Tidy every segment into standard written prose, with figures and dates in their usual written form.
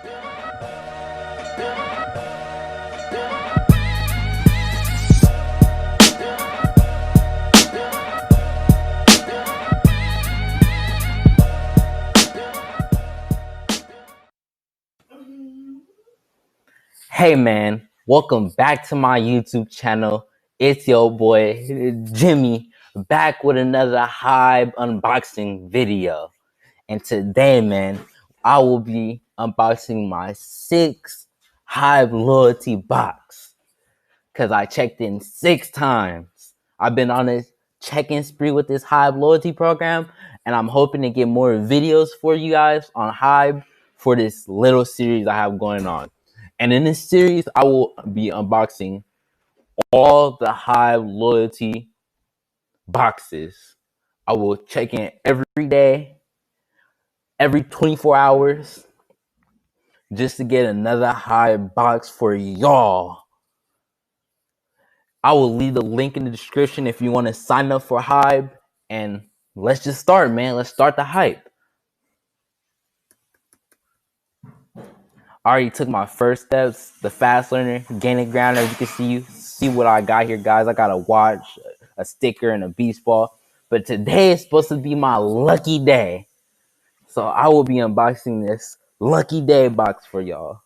Hey man, welcome back to my YouTube channel. It's your boy Jimmy back with another Hybe unboxing video. And today, man, I will be unboxing my 6th Hybe loyalty box. Cause I checked in 6 times. I've been on a check-in spree with this Hybe loyalty program, and I'm hoping to get more videos for you guys on Hybe for this little series I have going on. And in this series, I will be unboxing all the Hybe loyalty boxes. I will check in every day, every 24 hours, just to get another Hybe box for y'all. I will leave the link in the description if you want to sign up for Hybe. And let's just start, man. Let's start the hype. I already took my first steps, the fast learner, gaining ground. As you can see what I got here, guys. I got a watch, a sticker, and a beach ball. But today is supposed to be my lucky day. So I will be unboxing this lucky day box for y'all.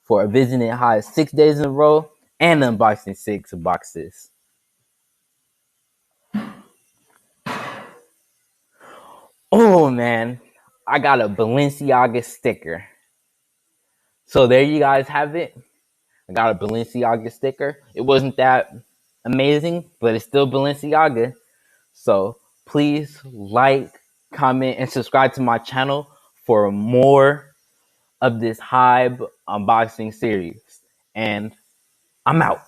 For visiting Hybe 6 days in a row and unboxing 6 boxes. Oh man, I got a Balenciaga sticker. So there you guys have it. I got a Balenciaga sticker. It wasn't that amazing, but it's still Balenciaga. So please like, comment, and subscribe to my channel for more of this Hybe unboxing series. And I'm out.